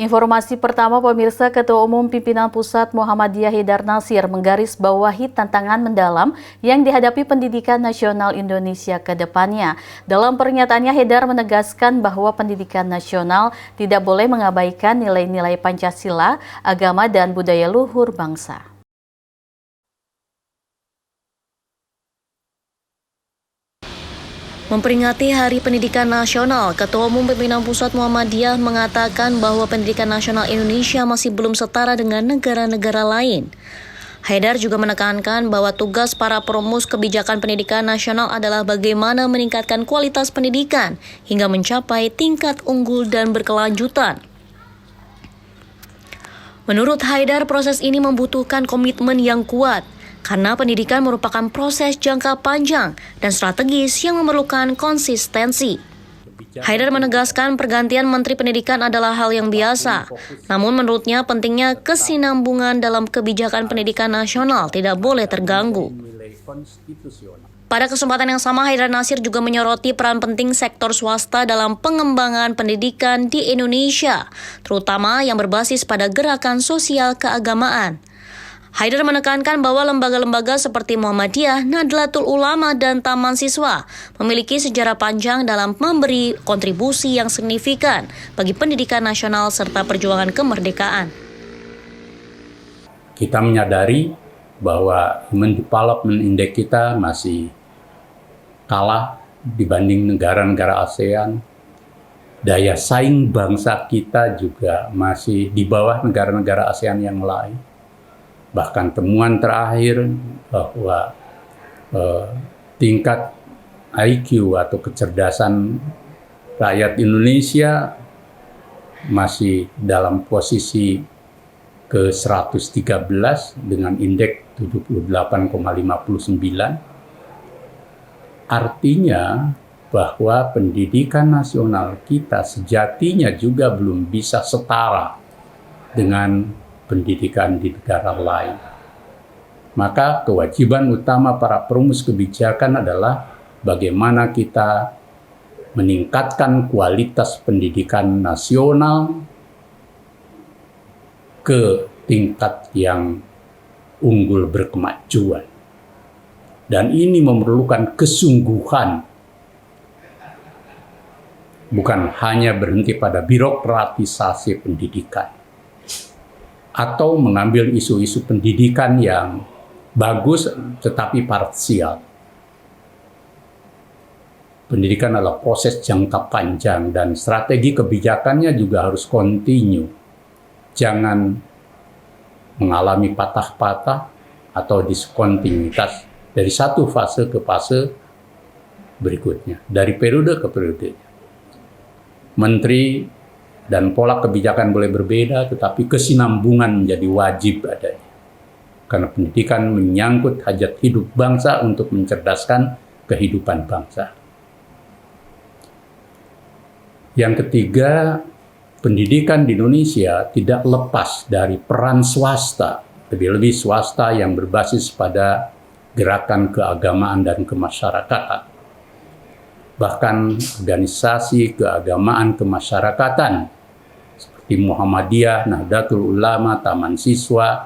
Informasi pertama pemirsa, Ketua Umum Pimpinan Pusat Muhammadiyah Haidar Nasir menggarisbawahi tantangan mendalam yang dihadapi pendidikan nasional Indonesia ke depannya. Dalam pernyataannya, Haidar menegaskan bahwa pendidikan nasional tidak boleh mengabaikan nilai-nilai Pancasila, agama, dan budaya luhur bangsa. Memperingati Hari Pendidikan Nasional, Ketua Umum Pimpinan Pusat Muhammadiyah mengatakan bahwa pendidikan nasional Indonesia masih belum setara dengan negara-negara lain. Haidar juga menekankan bahwa tugas para perumus kebijakan pendidikan nasional adalah bagaimana meningkatkan kualitas pendidikan hingga mencapai tingkat unggul dan berkelanjutan. Menurut Haidar, proses ini membutuhkan komitmen yang kuat, karena pendidikan merupakan proses jangka panjang dan strategis yang memerlukan konsistensi. Haidar menegaskan pergantian Menteri Pendidikan adalah hal yang biasa, namun menurutnya pentingnya kesinambungan dalam kebijakan pendidikan nasional tidak boleh terganggu. Pada kesempatan yang sama, Haidar Nasir juga menyoroti peran penting sektor swasta dalam pengembangan pendidikan di Indonesia, terutama yang berbasis pada gerakan sosial keagamaan. Haidar menekankan bahwa lembaga-lembaga seperti Muhammadiyah, Nahdlatul Ulama, dan Taman Siswa memiliki sejarah panjang dalam memberi kontribusi yang signifikan bagi pendidikan nasional serta perjuangan kemerdekaan. Kita menyadari bahwa Human Development Index kita masih kalah dibanding negara-negara ASEAN. Daya saing bangsa kita juga masih di bawah negara-negara ASEAN yang lain. Bahkan temuan terakhir bahwa tingkat IQ atau kecerdasan rakyat Indonesia masih dalam posisi ke-113 dengan indeks 78,59. Artinya bahwa pendidikan nasional kita sejatinya juga belum bisa setara dengan pendidikan di negara lain. Maka kewajiban utama para perumus kebijakan adalah bagaimana kita meningkatkan kualitas pendidikan nasional ke tingkat yang unggul berkemajuan. Dan ini memerlukan kesungguhan, bukan hanya berhenti pada birokratisasi pendidikan atau mengambil isu-isu pendidikan yang bagus tetapi parsial. Pendidikan adalah proses jangka panjang dan strategi kebijakannya juga harus kontinu. Jangan mengalami patah-patah atau diskontinuitas dari satu fase ke fase berikutnya, dari periode ke periode. Menteri dan pola kebijakan boleh berbeda, tetapi kesinambungan menjadi wajib adanya. Karena pendidikan menyangkut hajat hidup bangsa untuk mencerdaskan kehidupan bangsa. Yang ketiga, pendidikan di Indonesia tidak lepas dari peran swasta, lebih-lebih swasta yang berbasis pada gerakan keagamaan dan kemasyarakatan. Bahkan organisasi keagamaan kemasyarakatan seperti Muhammadiyah, Nahdlatul Ulama, Taman Siswa,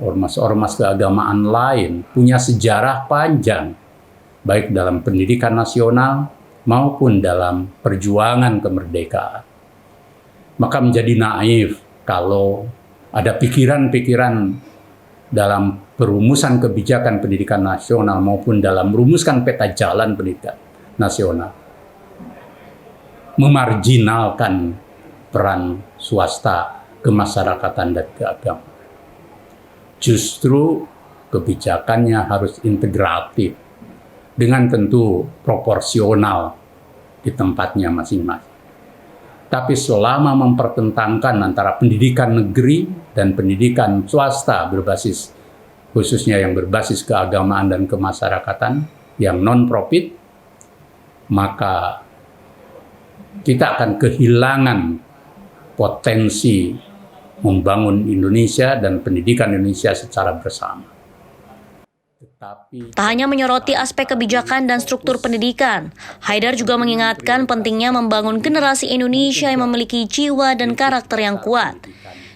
ormas-ormas keagamaan lain punya sejarah panjang, baik dalam pendidikan nasional maupun dalam perjuangan kemerdekaan. Maka menjadi naif kalau ada pikiran-pikiran dalam perumusan kebijakan pendidikan nasional maupun dalam merumuskan peta jalan pendidikan nasional memarginalkan peran swasta, kemasyarakatan, dan keagamaan. Justru kebijakannya harus integratif dengan tentu proporsional di tempatnya masing-masing. Tapi selama mempertentangkan antara pendidikan negeri dan pendidikan swasta berbasis, khususnya yang berbasis keagamaan dan kemasyarakatan, yang non-profit, maka kita akan kehilangan potensi membangun Indonesia dan pendidikan Indonesia secara bersama. Tetapi Tak hanya menyoroti aspek kebijakan dan struktur pendidikan, Haidar juga mengingatkan pentingnya membangun generasi Indonesia yang memiliki jiwa dan karakter yang kuat.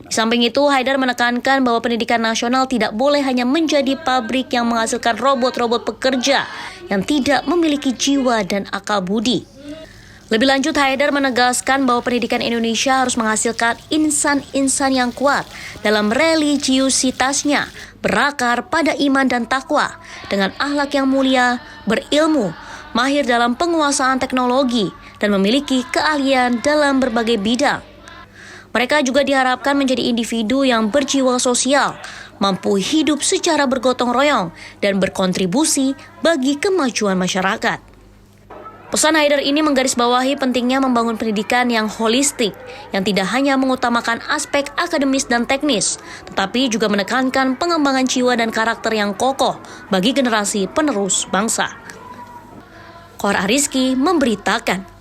Di samping itu, Haidar menekankan bahwa pendidikan nasional tidak boleh hanya menjadi pabrik yang menghasilkan robot-robot pekerja yang tidak memiliki jiwa dan akal budi. Lebih lanjut, Haidar menegaskan bahwa pendidikan Indonesia harus menghasilkan insan-insan yang kuat dalam religiusitasnya, berakar pada iman dan takwa, dengan akhlak yang mulia, berilmu, mahir dalam penguasaan teknologi, dan memiliki keahlian dalam berbagai bidang. Mereka juga diharapkan menjadi individu yang berjiwa sosial, mampu hidup secara bergotong royong, dan berkontribusi bagi kemajuan masyarakat. Pesan Haidar ini menggarisbawahi pentingnya membangun pendidikan yang holistik, yang tidak hanya mengutamakan aspek akademis dan teknis, tetapi juga menekankan pengembangan jiwa dan karakter yang kokoh bagi generasi penerus bangsa. Qor Ariski memberitakan.